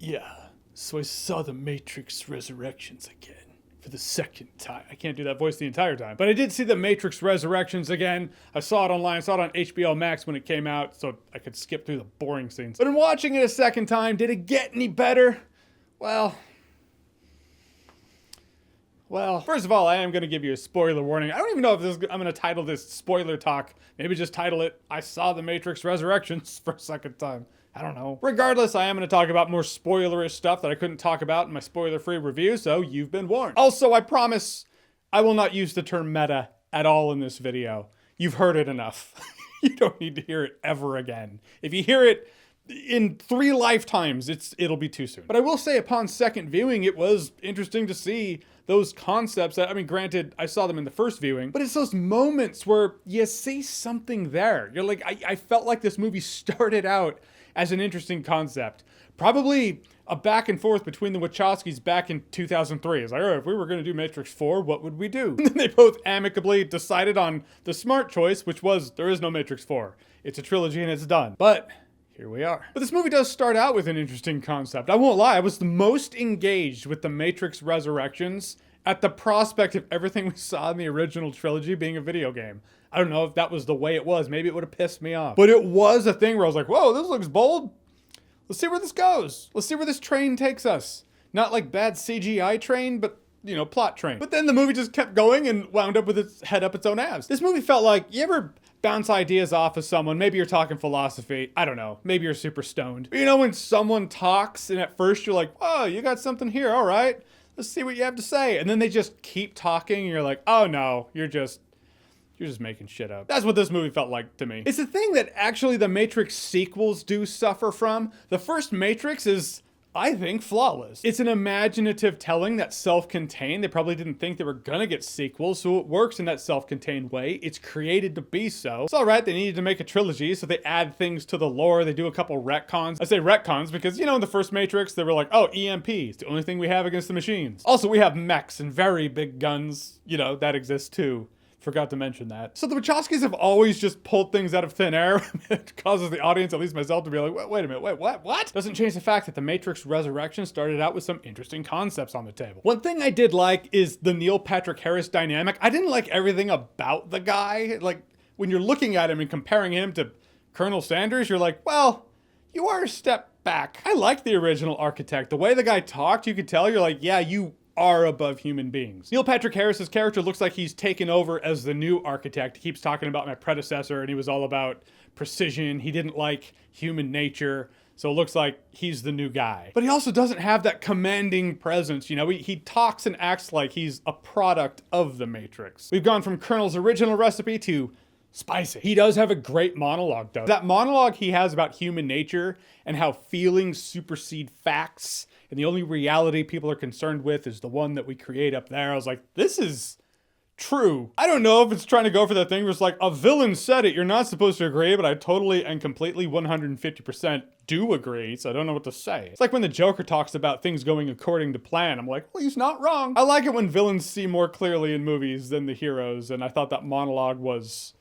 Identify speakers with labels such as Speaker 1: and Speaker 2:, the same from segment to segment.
Speaker 1: Yeah, so I saw The Matrix Resurrections again. For the second time. I can't do that voice the entire time. But I did see The Matrix Resurrections again. I saw it online. I saw it on HBO Max when it came out, so I could skip through the boring scenes. But in watching it a second time, did it get any better? Well, first of all, I am going to give you a spoiler warning. I don't even know if I'm going to title this Spoiler Talk. Maybe just title it, I Saw The Matrix Resurrections for a second time. I don't know. Regardless, I am going to talk about more spoilerish stuff that I couldn't talk about in my spoiler-free review, so you've been warned. Also, I promise I will not use the term meta at all in this video. You've heard it enough. You don't need to hear it ever again. If you hear it in 3 lifetimes, it'll be too soon. But I will say, upon second viewing, it was interesting to see those concepts that, I mean, granted, I saw them in the first viewing, but it's those moments where you see something there. You're like, I felt like this movie started out as an interesting concept. Probably a back and forth between the Wachowskis back in 2003. It's like, oh, if we were going to do Matrix 4, what would we do? And then they both amicably decided on the smart choice, which was, there is no Matrix 4. It's a trilogy and it's done. But here we are. But this movie does start out with an interesting concept. I won't lie, I was the most engaged with The Matrix Resurrections at the prospect of everything we saw in the original trilogy being a video game. I don't know if that was the way it was. Maybe it would have pissed me off. But it was a thing where I was like, whoa, this looks bold. Let's see where this goes. Let's see where this train takes us. Not like bad CGI train, but, you know, plot train. But then the movie just kept going and wound up with its head up its own ass. This movie felt like, you ever bounce ideas off of someone? Maybe you're talking philosophy. I don't know. Maybe you're super stoned. But you know when someone talks and at first you're like, oh, you got something here. All right. Let's see what you have to say. And then they just keep talking and you're like, oh no, you're just making shit up. That's what this movie felt like to me. It's a thing that actually the Matrix sequels do suffer from. The first Matrix is, I think, flawless. It's an imaginative telling that's self-contained. They probably didn't think they were gonna get sequels, so it works in that self-contained way. It's created to be so. It's all right, they needed to make a trilogy, so they add things to the lore. They do a couple retcons. I say retcons because, you know, in the first Matrix, they were like, oh, EMP is the only thing we have against the machines. Also, we have mechs and very big guns, you know, that exist too. Forgot to mention that. So the Wachowskis have always just pulled things out of thin air. It causes the audience, at least myself, to be like, wait a minute, wait, what? Doesn't change the fact that The Matrix Resurrection started out with some interesting concepts on the table. One thing I did like is the Neil Patrick Harris dynamic. I didn't like everything about the guy. Like, when you're looking at him and comparing him to Colonel Sanders, you're like, well, you are a step back. I like the original architect. The way the guy talked, you could tell, you're like, yeah, you are above human beings. Neil Patrick Harris's character looks like he's taken over as the new architect. He keeps talking about my predecessor and he was all about precision. He didn't like human nature. So it looks like he's the new guy. But he also doesn't have that commanding presence. You know, he talks and acts like he's a product of the Matrix. We've gone from Colonel's original recipe to spicy. He does have a great monologue though. That monologue he has about human nature and how feelings supersede facts and the only reality people are concerned with is the one that we create up there. I was like, this is true. I don't know if it's trying to go for that thing where it's like, a villain said it, you're not supposed to agree, but I totally and completely 150% do agree, so I don't know what to say. It's like when the Joker talks about things going according to plan. I'm like, well, he's not wrong. I like it when villains see more clearly in movies than the heroes, and I thought that monologue was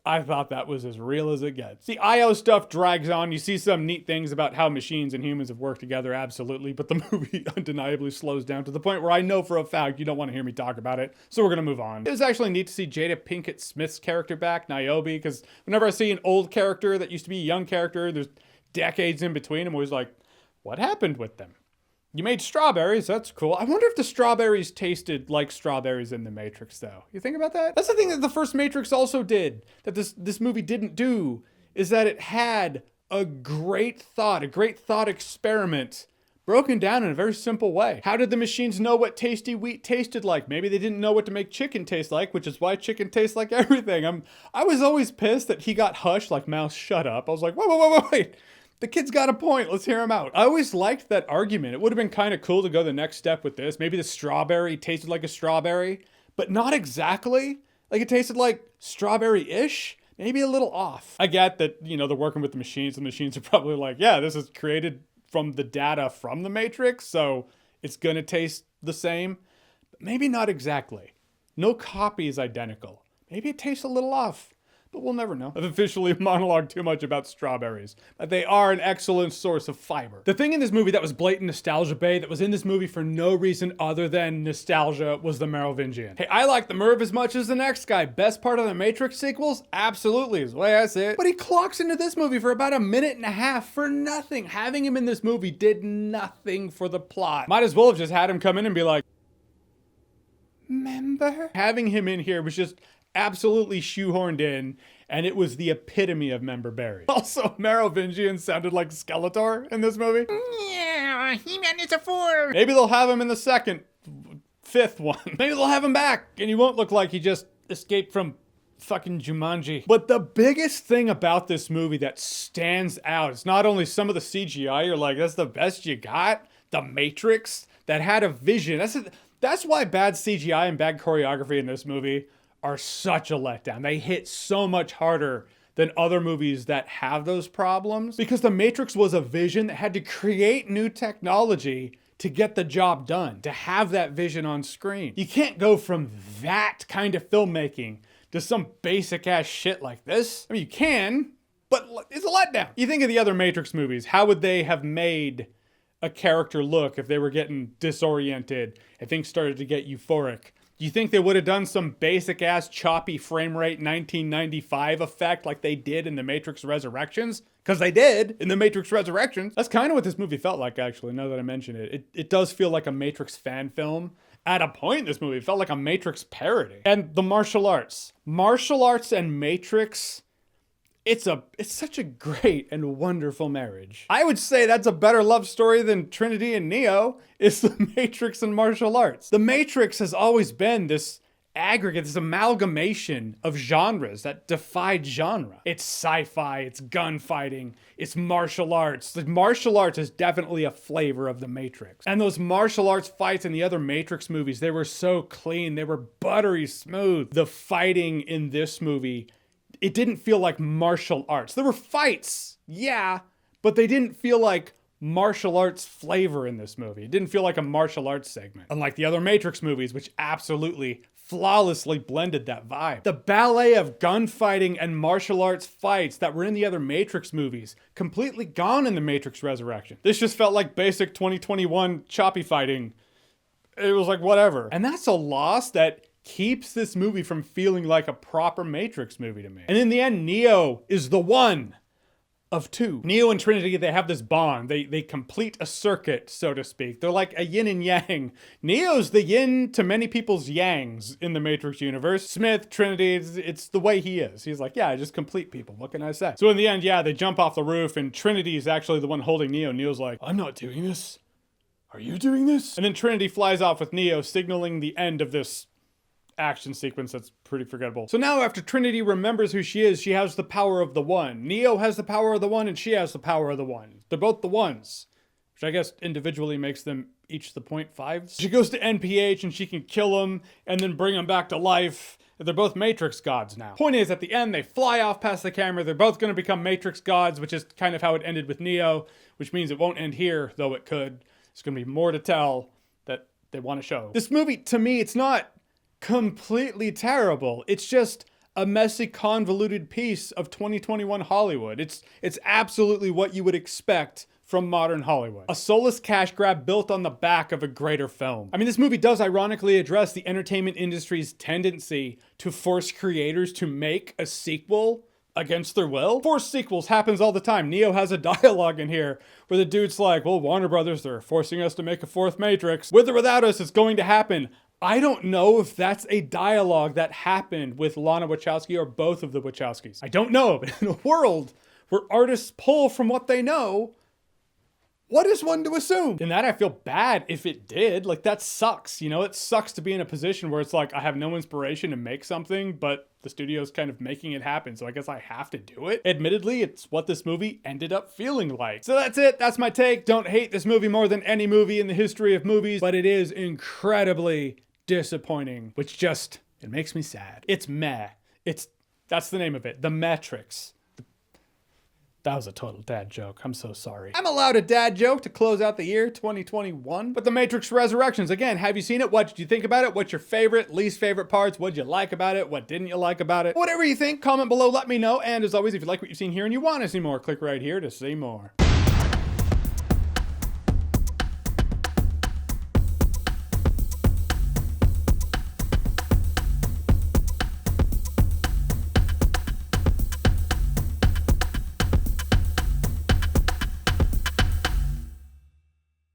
Speaker 1: as real as it gets. The IO stuff drags on. You see some neat things about how machines and humans have worked together, absolutely, but the movie undeniably slows down to the point where I know for a fact you don't want to hear me talk about it, so we're gonna move on. It was actually neat to see Jada Pinkett Smith's character back, Niobe, because whenever I see an old character that used to be a young character, there's decades in between, I'm always like, what happened with them? You made strawberries, that's cool. I wonder if the strawberries tasted like strawberries in The Matrix, though. You think about that? That's the thing that the first Matrix also did, that this movie didn't do, is that it had a great thought experiment broken down in a very simple way. How did the machines know what tasty wheat tasted like? Maybe they didn't know what to make chicken taste like, which is why chicken tastes like everything. I was always pissed that he got hushed like Mouse, shut up. I was like, wait. The kid's got a point. Let's hear him out. I always liked that argument. It would have been kind of cool to go the next step with this. Maybe the strawberry tasted like a strawberry, but not exactly. Like it tasted like strawberry-ish, maybe a little off. I get that, you know, they're working with the machines. The machines are probably like, yeah, this is created from the data from the Matrix, so it's gonna taste the same. But maybe not exactly. No copy is identical. Maybe it tastes a little off. but we'll never know. I've officially monologued too much about strawberries, but they are an excellent source of fiber. The thing in this movie that was blatant nostalgia bait, that was in this movie for no reason other than nostalgia, was the Merovingian. Hey, I like the Merv as much as the next guy. Best part of the Matrix sequels? Absolutely, is the way I say it. But he clocks into this movie for about a minute and a half for nothing. Having him in this movie did nothing for the plot. Might as well have just had him come in and be like, member? Having him in here was just absolutely shoehorned in, and it was the epitome of member berry. Also, Merovingian sounded like Skeletor in this movie.
Speaker 2: Yeah, He-Man is a 4.
Speaker 1: Maybe they'll have him in the fifth one. Maybe they'll have him back, and he won't look like he just escaped from fucking Jumanji. But the biggest thing about this movie that stands out is not only some of the CGI, you're like, that's the best you got, the Matrix, that had a vision. That's why bad CGI and bad choreography in this movie are such a letdown. They hit so much harder than other movies that have those problems, because The Matrix was a vision that had to create new technology to get the job done, to have that vision on screen. You can't go from that kind of filmmaking to some basic ass shit like this. I mean, you can, but it's a letdown. You think of the other Matrix movies, how would they have made a character look if they were getting disoriented and things started to get euphoric? Do you think they would have done some basic ass choppy frame rate 1995 effect like they did in The Matrix Resurrections? Because they did in The Matrix Resurrections. That's kind of what this movie felt like, actually, now that I mention it. It does feel like a Matrix fan film. At a point in this movie, it felt like a Matrix parody. And the martial arts. Martial arts and Matrix, it's such a great and wonderful marriage. I would say that's a better love story than Trinity and Neo. It's The Matrix and martial arts. The Matrix has always been this aggregate, this amalgamation of genres that defied genre. It's sci-fi, it's gunfighting, it's martial arts. The martial arts is definitely a flavor of The Matrix. And those martial arts fights in the other Matrix movies, they were so clean, they were buttery smooth. The fighting in this movie, it didn't feel like martial arts. There were fights, yeah, but they didn't feel like martial arts flavor in this movie. It didn't feel like a martial arts segment. Unlike the other Matrix movies, which absolutely flawlessly blended that vibe. The ballet of gunfighting and martial arts fights that were in the other Matrix movies, completely gone in The Matrix Resurrection. This just felt like basic 2021 choppy fighting. It was like, whatever. And that's a loss that keeps this movie from feeling like a proper Matrix movie to me. And in the end, Neo is the one of two. Neo and Trinity, they have this bond. They complete a circuit, so to speak. They're like a yin and yang. Neo's the yin to many people's yangs in the Matrix universe. Smith, Trinity, it's the way he is. He's like, yeah, I just complete people. What can I say? So in the end, yeah, they jump off the roof and Trinity is actually the one holding Neo. Neo's like, I'm not doing this. Are you doing this? And then Trinity flies off with Neo, signaling the end of this action sequence that's pretty forgettable. So now after Trinity remembers who she is, she has the power of the one. Neo has the power of the one and she has the power of the one. They're both the ones, which I guess individually makes them each the 0.5s. She goes to NPH and she can kill them and then bring them back to life. They're both Matrix gods now. Point is, at the end, they fly off past the camera. They're both going to become Matrix gods, which is kind of how it ended with Neo, which means it won't end here, though it could. There's going to be more to tell that they want to show. This movie, to me, it's not completely terrible. It's just a messy, convoluted piece of 2021 Hollywood. It's absolutely what you would expect from modern Hollywood. A soulless cash grab built on the back of a greater film. I mean, this movie does ironically address the entertainment industry's tendency to force creators to make a sequel against their will. Forced sequels happens all the time. Neo has a dialogue in here where the dude's like, well, Warner Brothers, they're forcing us to make a fourth Matrix. With or without us, it's going to happen. I don't know if that's a dialogue that happened with Lana Wachowski or both of the Wachowskis. I don't know, but in a world where artists pull from what they know, what is one to assume? In that, I feel bad if it did. Like, that sucks, you know? It sucks to be in a position where it's like, I have no inspiration to make something, but the studio's kind of making it happen, so I guess I have to do it. Admittedly, it's what this movie ended up feeling like. So that's it. That's my take. Don't hate this movie more than any movie in the history of movies, but it is incredibly disappointing, which just, it makes me sad. It's meh. That's the name of it. The Matrix. That was a total dad joke. I'm so sorry. I'm allowed a dad joke to close out the year 2021. But The Matrix Resurrections, again, have you seen it? What did you think about it? What's your favorite, least favorite parts? What did you like about it? What didn't you like about it? Whatever you think, comment below, let me know. And as always, if you like what you've seen here and you want to see more, click right here to see more.